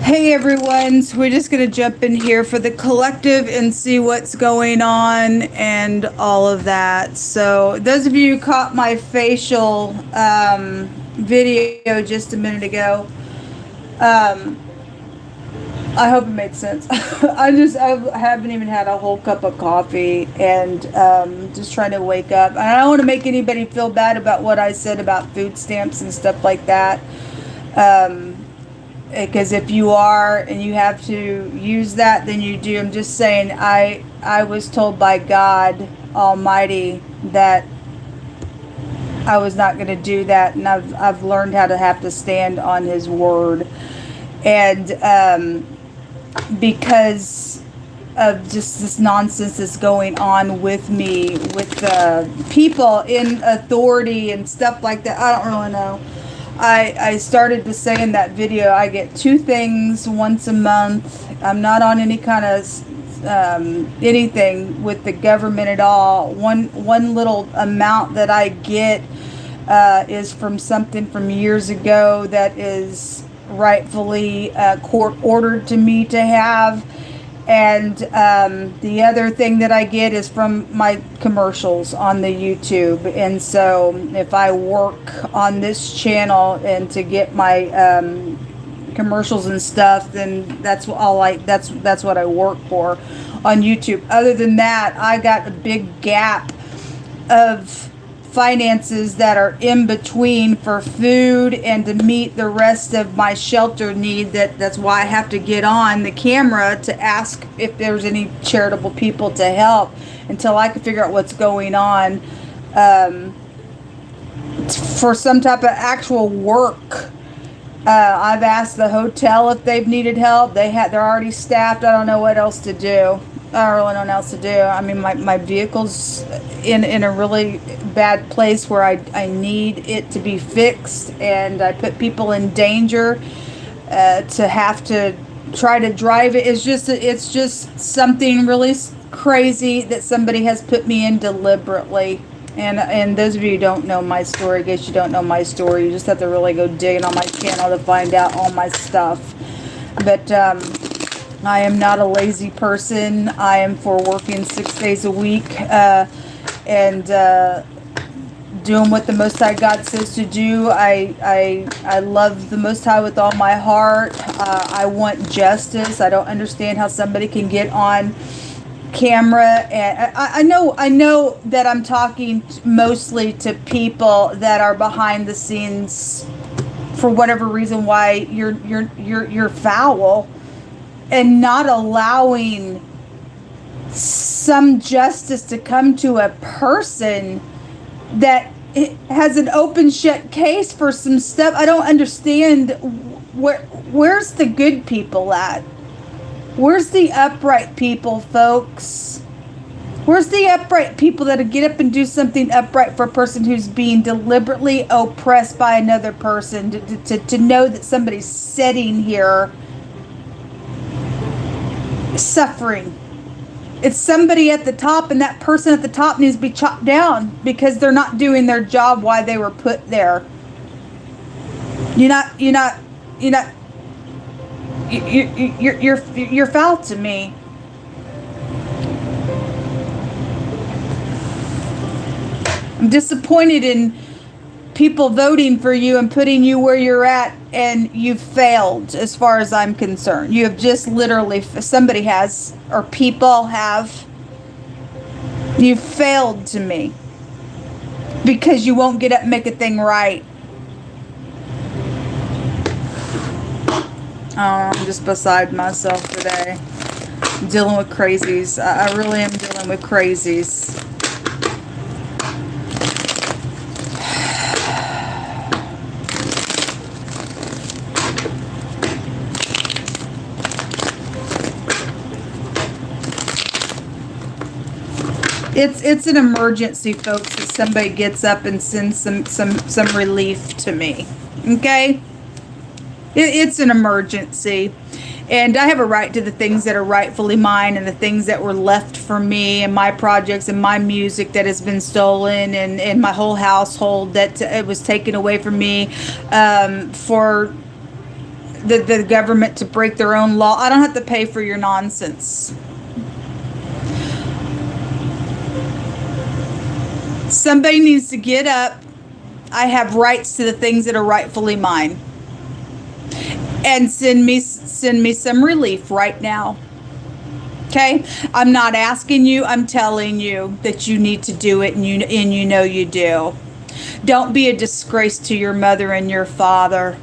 Hey everyone, so we're just going to jump in here for the collective and see what's going on and all of that. So those of you who caught my facial video just a minute ago, I hope it made sense. I haven't even had a whole cup of coffee and just trying to wake up. And I don't want to make anybody feel bad about what I said about food stamps and stuff like that. Because if you are and you have to use that, then you do. I'm just saying, I was told by God Almighty that I was not going to do that, and I've learned how to have to stand on His word, and because of just this nonsense that's going on with me, with the people in authority and stuff like that. I don't really know. I started to say in that video, I get 2 things once a month. I'm not on any kind of anything with the government at all. One little amount that I get is from something from years ago that is rightfully court ordered to me to have. And the other thing that I get is from my commercials on the YouTube. And so if I work on this channel and to get my commercials and stuff, then that's what I work for on YouTube. Other than that, I got a big gap of finances that are in between for food and to meet the rest of my shelter need. That's why I have to get on the camera to ask if there's any charitable people to help until I can figure out what's going on for some type of actual work. I've asked the hotel if they've needed help. They're already staffed. I don't know what else to do. I don't really know what else to do. I mean, my vehicle's in a really bad place where I need it to be fixed, and I put people in danger to have to try to drive it. It's just something really crazy that somebody has put me in deliberately. And those of you who don't know my story, I guess you don't know my story. You just have to really go digging on my channel to find out all my stuff. But I am not a lazy person. I am for working 6 days a week and doing what the Most High God says to do. I love the Most High with all my heart. I want justice. I don't understand how somebody can get on camera, and I know that I'm talking mostly to people that are behind the scenes for whatever reason why you're foul and not allowing some justice to come to a person that has an open shut case for some stuff. I don't understand where's the good people at? Where's the upright people, folks? Where's the upright people that'll get up and do something upright for a person who's being deliberately oppressed by another person? To know that somebody's sitting here suffering. It's somebody at the top, and that person at the top needs to be chopped down because they're not doing their job why they were put there. You're foul to me. I'm disappointed in people voting for you and putting you where you're at, and you've failed as far as I'm concerned. You have just literally, somebody has, or people have, you've failed to me because you won't get up and make a thing right. I'm just beside myself today. I'm dealing with crazies. I really am dealing with crazies. It's an emergency, folks, that somebody gets up and sends some relief to me. Okay? It's an emergency. And I have a right to the things that are rightfully mine, and the things that were left for me, and my projects and my music that has been stolen, and my whole household that it was taken away from me for the government to break their own law. I don't have to pay for your nonsense. Somebody needs to get up. I have rights to the things that are rightfully mine. And send me some relief right now. Okay? I'm not asking you, I'm telling you that you need to do it, and you know you do. Don't be a disgrace to your mother and your father.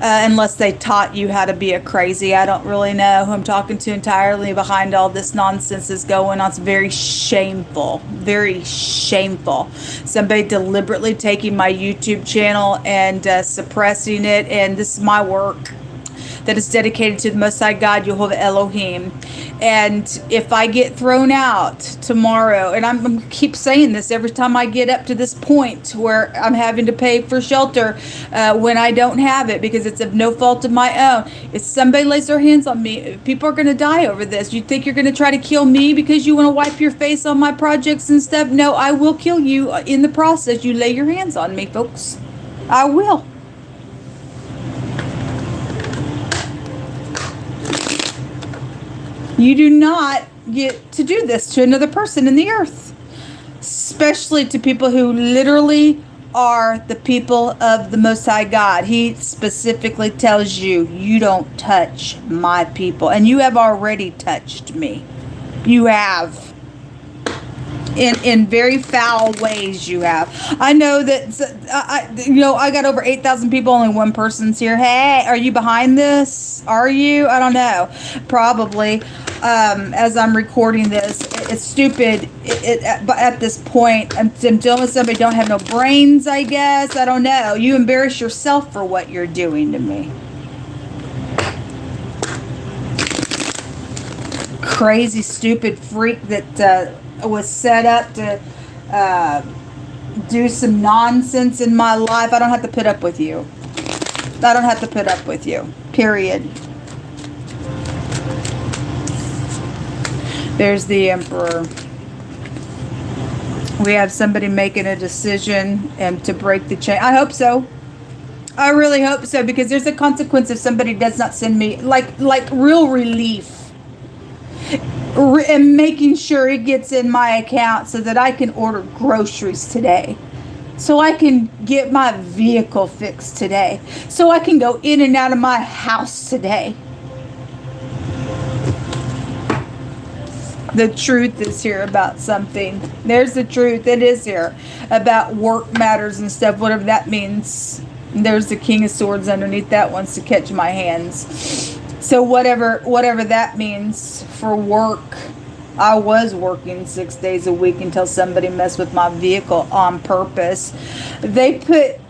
Unless they taught you how to be a crazy. I don't really know who I'm talking to entirely behind all this nonsense is going on. It's very shameful. Very shameful. Somebody deliberately taking my YouTube channel and suppressing it. And this is my work that is dedicated to the Most High God, YHVH Elohim. And if I get thrown out tomorrow, and I'm keep saying this every time I get up to this point where I'm having to pay for shelter when I don't have it because it's of no fault of my own. If somebody lays their hands on me, people are going to die over this. You think you're going to try to kill me because you want to wipe your face on my projects and stuff? No, I will kill you in the process. You lay your hands on me, folks. I will. You do not get to do this to another person in the earth, especially to people who literally are the people of the Most High God. He specifically tells you, you don't touch my people. And you have already touched me. You have. In very foul ways you have. I know that, I got over 8,000 people, only one person's here. Hey, are you behind this? Are you? I don't know. Probably. As I'm recording this, it's stupid. But at this point, I'm dealing with somebody who don't have no brains, I guess. I don't know. You embarrass yourself for what you're doing to me. Crazy, stupid freak that was set up to do some nonsense in my life. I don't have to put up with you. I don't have to put up with you. Period. There's the Emperor. We have somebody making a decision and to break the chain. I hope so. I really hope so, because there's a consequence if somebody does not send me like real relief. And making sure it gets in my account so that I can order groceries today. So I can get my vehicle fixed today. So I can go in and out of my house today. The truth is here about something. There's the truth. It is here about work matters and stuff, whatever that means. And there's the King of Swords underneath that wants to catch my hands. So whatever that means for work, I was working 6 days a week until somebody messed with my vehicle on purpose. They put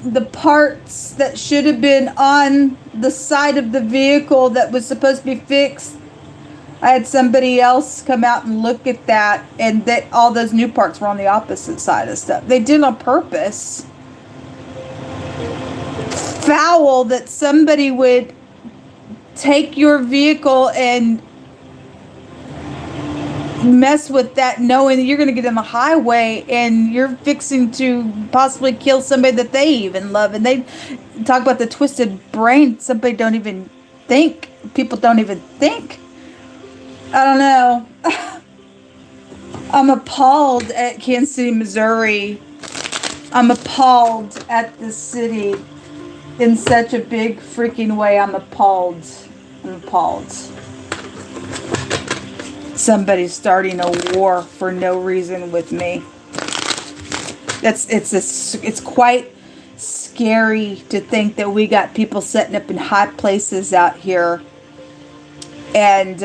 the parts that should have been on the side of the vehicle that was supposed to be fixed. I had somebody else come out and look at that, and that all those new parts were on the opposite side of stuff. They did it on purpose. Foul that somebody would take your vehicle and mess with that, knowing that you're going to get on the highway and you're fixing to possibly kill somebody that they even love. And they talk about the twisted brain. Somebody don't even think. People don't even think. I don't know. I'm appalled at Kansas City, Missouri. I'm appalled at the city in such a big freaking way. I'm appalled. I'm appalled. Somebody's starting a war for no reason with me. It's quite scary to think that we got people setting up in high places out here, and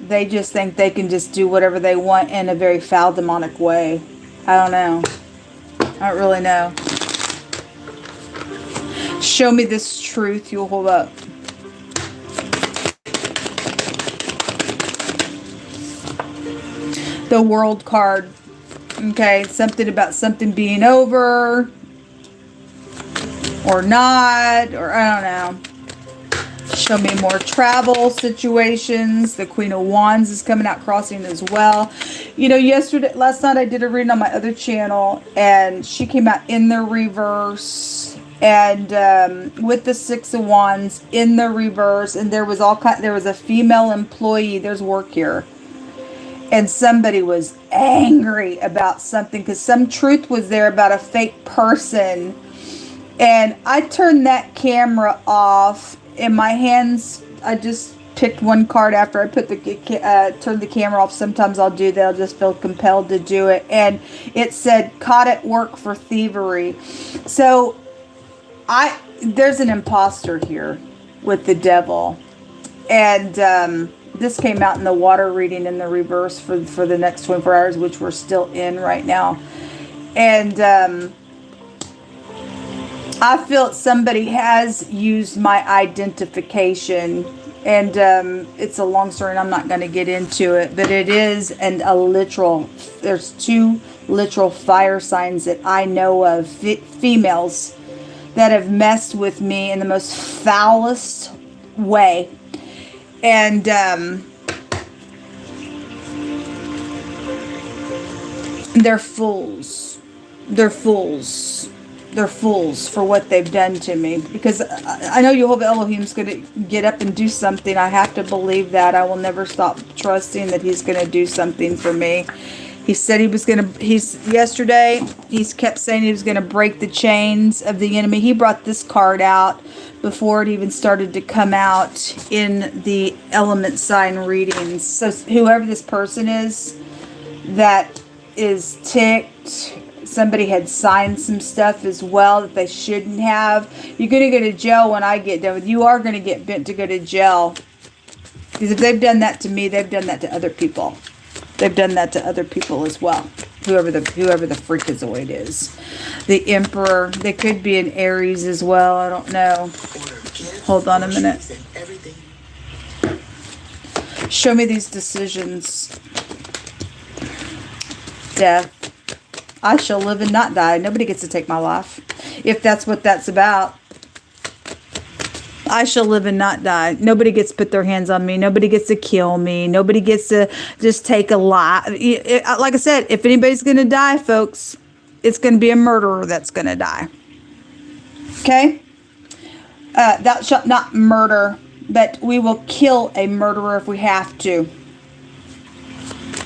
they just think they can just do whatever they want in a very foul, demonic way. I don't know. I don't really know. Show me this truth, you'll hold up. The World card. Okay, something about something being over. Or not, or I don't know. Show me more travel situations. The Queen of Wands is coming out crossing as well. You know, last night I did a reading on my other channel, and she came out in the reverse. and with the Six of Wands in the reverse, and there was a female employee. There's work here, and somebody was angry about something because some truth was there about a fake person. And I turned that camera off. In my hands, I just picked one card after I put turned the camera off. Sometimes I'll do that. I'll just feel compelled to do it. And it said, caught at work for thievery. So there's an imposter here with the devil. And this came out in the water reading in the reverse for the next 24 hours, which we're still in right now. And I feel somebody has used my identification, and it's a long story and I'm not going to get into it, but it is there's 2 literal fire signs that I know of, females that have messed with me in the most foulest way. And they're fools. They're fools. They're fools for what they've done to me. Because I know YHVH Elohim's going to get up and do something. I have to believe that. I will never stop trusting that he's going to do something for me. He said he was going to, yesterday, he kept saying he was going to break the chains of the enemy. He brought this card out before it even started to come out in the element sign readings. So whoever this person is that is ticked, somebody had signed some stuff as well that they shouldn't have. You're going to go to jail when I get done with you. You are going to get bent to go to jail. Because if they've done that to me, they've done that to other people. They've done that to other people as well. Whoever the freakazoid is. The Emperor. They could be an Aries as well. I don't know. Hold on a minute. Show me these decisions. Death. I shall live and not die. Nobody gets to take my life. If that's what that's about. I shall live and not die. Nobody gets to put their hands on me. Nobody gets to kill me. Nobody gets to just take a life. Like I said, if anybody's going to die, folks, it's going to be a murderer that's going to die. Okay? Thou shalt not murder, but we will kill a murderer if we have to.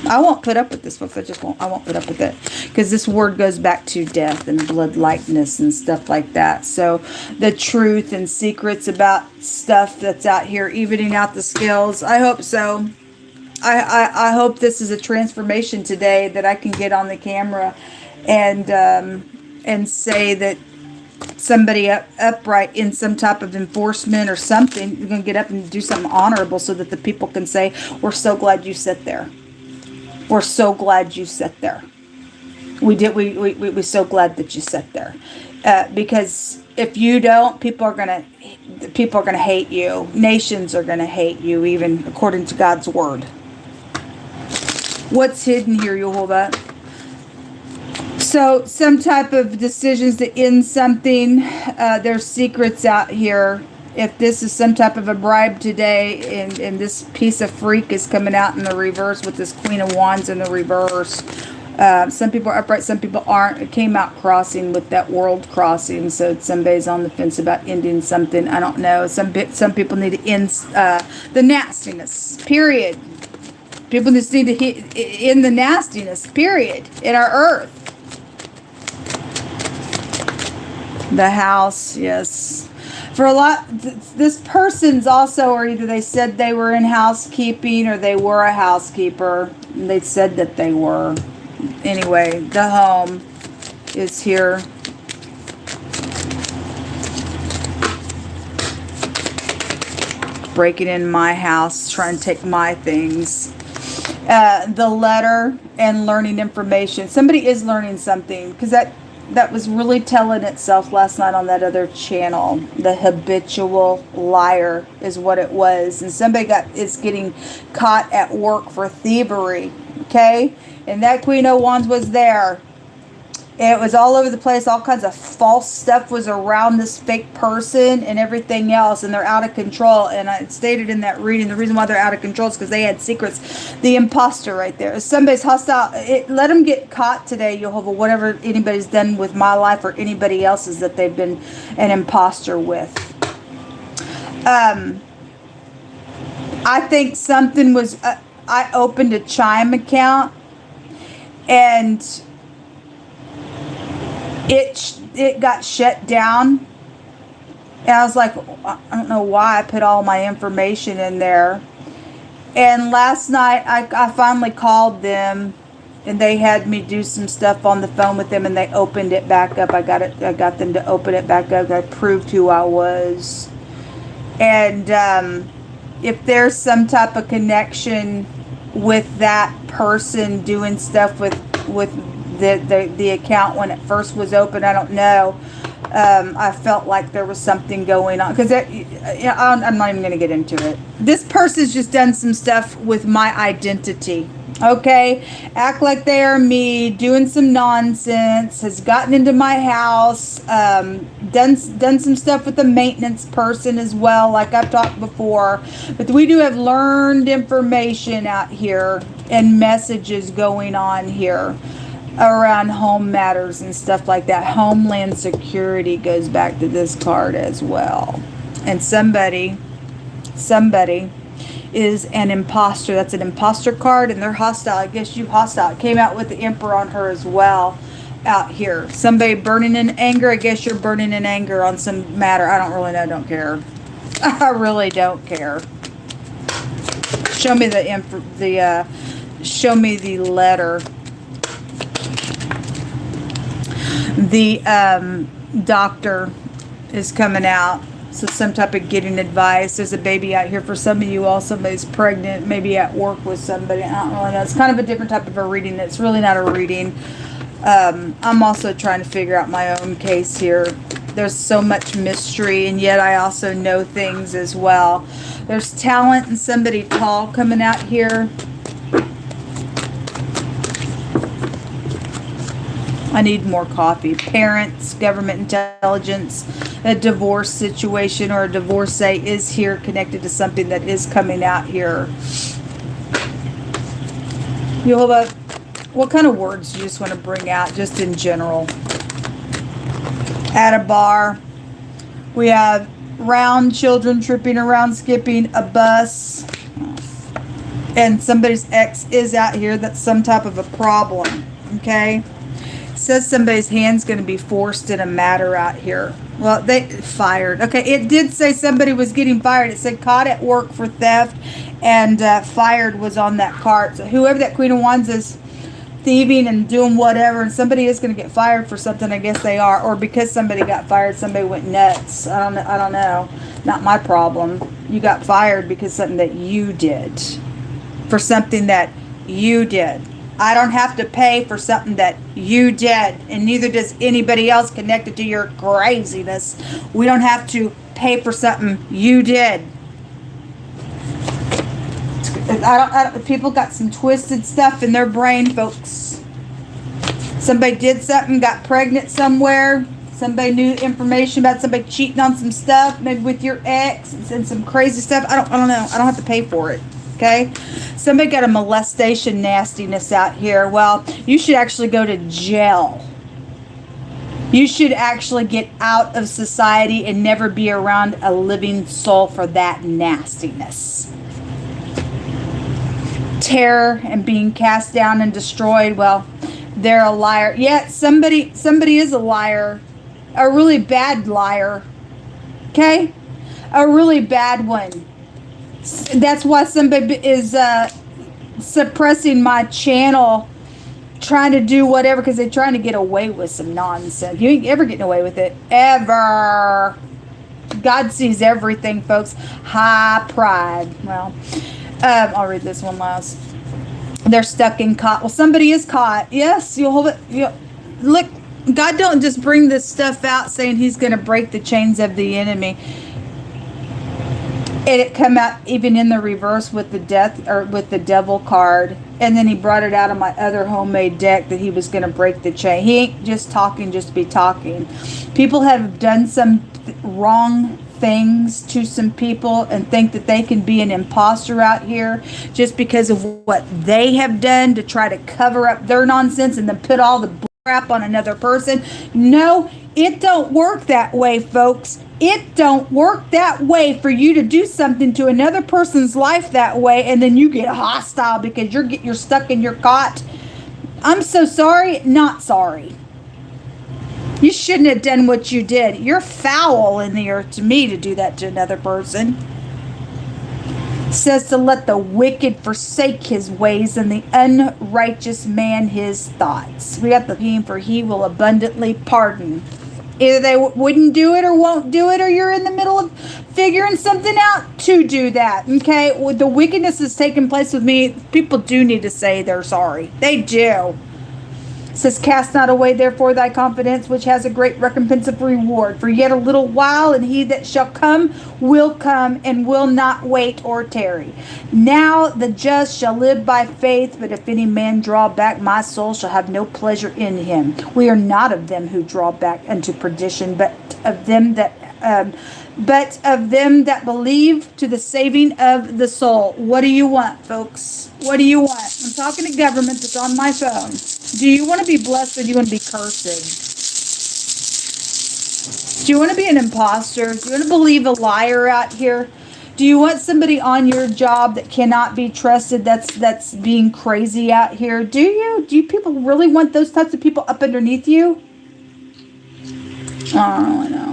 I won't put up with this, folks. I won't put up with it. Because this word goes back to death and blood likeness and stuff like that. So the truth and secrets about stuff that's out here, evening out the scales. I hope so. I hope this is a transformation today that I can get on the camera and say that somebody upright in some type of enforcement or something, you're going to get up and do something honorable so that the people can say, we're so glad you sat there. We're so glad you sat there. We're so glad that you sat there. Because if you don't, people are gonna hate you. Nations are gonna hate you, even according to God's word. What's hidden here, YHVH? So some type of decisions to end something. There's secrets out here. If this is some type of a bribe today, and this piece of freak is coming out in the reverse with this Queen of Wands in the reverse. Some people are upright, some people aren't. It came out crossing with that world crossing, so somebody's on the fence about ending something. I don't know. Some people need to end the nastiness, period. People just need to end the nastiness, period, in our earth. The house, yes. For a lot, this person's also, or either they said they were in housekeeping or they were a housekeeper. And they said that they were. Anyway, the home is here. Breaking in my house, trying to take my things. The letter and learning information. Somebody is learning something, because that was really telling itself last night on that other channel. The habitual liar is what it was. And somebody is getting caught at work for thievery. Okay? And that Queen of Wands was there. It was all over the place. All kinds of false stuff was around this fake person and everything else, and they're out of control. And I stated in that reading, the reason why they're out of control is because they had secrets. The imposter right there. If somebody's hostile, let them get caught today, Jehovah, whatever anybody's done with my life or anybody else's that they've been an imposter with. I think something was, I opened a Chime account, and it got shut down, and I was like, I don't know why I put all my information in there. And last night I finally called them, and they had me do some stuff on the phone with them, and they opened it back up. I got them to open it back up. I proved who I was. And if there's some type of connection with that person doing stuff with the account when it first was open, I don't know. I felt like there was something going on, because I'm not even going to get into it. This person's just done some stuff with my identity. Okay, act like they are me, doing some nonsense, has gotten into my house, done some stuff with the maintenance person as well, like I've talked before. But we do have learned information out here and messages going on here around home matters and stuff like that. Homeland security goes back to this card as well. And somebody is an imposter. That's an imposter card, and they're hostile. I guess you hostile. It came out with the Emperor on her as well out here. Somebody burning in anger. I guess you're burning in anger on some matter. I don't really know. Don't care. I really don't care. Show me show me the letter. The doctor is coming out. So some type of getting advice. There's a baby out here for some of you all. Somebody's pregnant, maybe at work with somebody. I don't really know. It's kind of a different type of a reading. It's really not a reading. I'm also trying to figure out my own case here. There's so much mystery, and yet I also know things as well. There's talent and somebody tall coming out here. I need more coffee. Parents, government intelligence, a divorce situation or a divorcee is here connected to something that is coming out here. Yehovah, what kind of words do you just want to bring out just in general? At a bar, we have round children tripping around, skipping a bus, and somebody's ex is out here. That's some type of a problem, okay? Says somebody's hand's going to be forced in a matter out here. Well, they fired. Okay, it did say somebody was getting fired. It said caught at work for theft, and fired was on that card. So whoever that Queen of Wands is, thieving and doing whatever, and somebody is going to get fired for something. I guess they are, or because somebody got fired, somebody went nuts. I don't know. Not my problem. You got fired because something that you did, for something that you did. I don't have to pay for something that you did, and neither does anybody else connected to your craziness. We don't have to pay for something you did. People got some twisted stuff in their brain, folks. Somebody did something, got pregnant somewhere. Somebody knew information about somebody cheating on some stuff, maybe with your ex, and some crazy stuff. I don't know. I don't have to pay for it. Okay, somebody got a molestation nastiness out here. Well, you should actually go to jail. You should actually get out of society and never be around a living soul for that nastiness. Terror and being cast down and destroyed. Well, they're a liar. Yeah, somebody is a liar. A really bad liar. Okay, a really bad one. That's why somebody is suppressing my channel, trying to do whatever, because they're trying to get away with some nonsense. You ain't ever getting away with it. Ever. God sees everything, folks. High pride. Well, I'll read this one last. They're stuck in caught. Well, somebody is caught. Yes, you'll hold it. Look, God don't just bring this stuff out saying he's going to break the chains of the enemy. it come out even in the reverse with the death or with the devil card, and then he brought it out of my other homemade deck that he was going to break the chain. He ain't just talking just to be talking. People have done some wrong things to some people and think that they can be an imposter out here just because of what they have done to try to cover up their nonsense and then put all the crap on another person. No, it don't work that way, folks. It don't work that way for you to do something to another person's life that way and then you get hostile because you're stuck in your cot. I'm so sorry, not sorry. You shouldn't have done what you did. You're foul in the earth to me to do that to another person. It says to let the wicked forsake his ways and the unrighteous man his thoughts. We got the theme for he will abundantly pardon. Either they wouldn't do it or won't do it, or you're in the middle of figuring something out to do that. Okay? With the wickedness that's taking place with me, people do need to say they're sorry. They do. It says, cast not away therefore thy confidence, which has a great recompense of reward. For yet a little while, and he that shall come will come, and will not wait or tarry. Now the just shall live by faith, but if any man draw back, my soul shall have no pleasure in him. We are not of them who draw back unto perdition, but of them that believe to the saving of the soul. What do you want, folks? What do you want? I'm talking to government that's on my phone. Do you want to be blessed or do you want to be cursed? Do you want to be an imposter? Do you want to believe a liar out here? Do you want somebody on your job that cannot be trusted, that's being crazy out here? Do you? Do you people really want those types of people up underneath you? I don't know.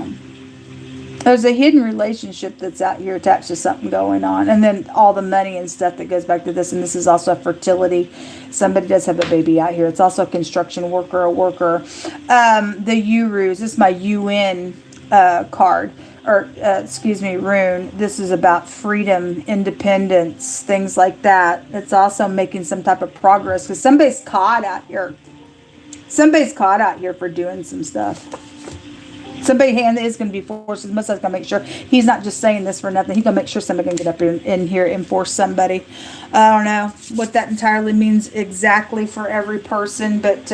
There's a hidden relationship that's out here attached to something going on. And then all the money and stuff that goes back to this. And this is also fertility. Somebody does have a baby out here. It's also a construction worker, a worker. The Urus. This is my UN card. Or, rune. This is about freedom, independence, things like that. It's also making some type of progress. Because somebody's caught out here. Somebody's caught out here for doing some stuff. Somebody hand is going to be forced. Most of us going to make sure he's not just saying this for nothing. He's going to make sure somebody can get up in here and force somebody. I don't know what that entirely means exactly for every person, but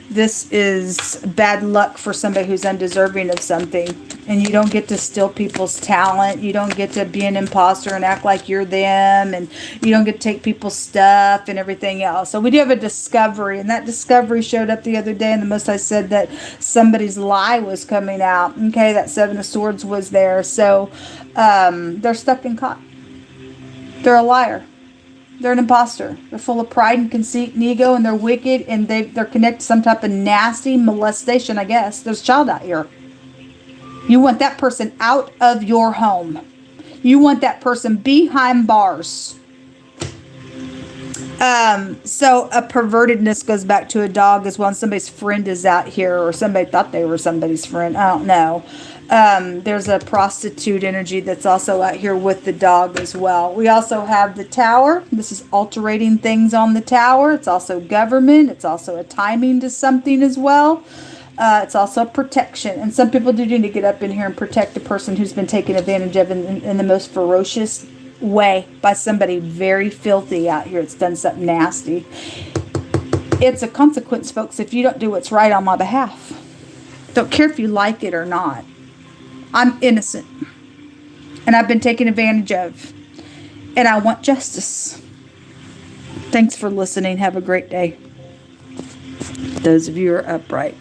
this is bad luck for somebody who's undeserving of something. And you don't get to steal people's talent. You don't get to be an imposter and act like you're them. And you don't get to take people's stuff and everything else. So we do have a discovery. And that discovery showed up the other day. And the Most High said that somebody's lie was coming out. Okay, that Seven of Swords was there. So they're stuck and caught. They're a liar. They're an imposter. They're full of pride and conceit and ego. And they're wicked. And they're connected to some type of nasty molestation, I guess. There's a child out here. You want that person out of your home. You want that person behind bars. So a pervertedness goes back to a dog as well. And somebody's friend is out here, or somebody thought they were somebody's friend. I don't know. There's a prostitute energy that's also out here with the dog as well. We also have the tower. This is altering things on the tower. It's also government. It's also a timing to something as well. It's also protection. And some people do need to get up in here and protect the person who's been taken advantage of in the most ferocious way by somebody very filthy out here. It's done something nasty. It's a consequence, folks, if you don't do what's right on my behalf. Don't care if you like it or not. I'm innocent. And I've been taken advantage of. And I want justice. Thanks for listening. Have a great day. Those of you who are upright.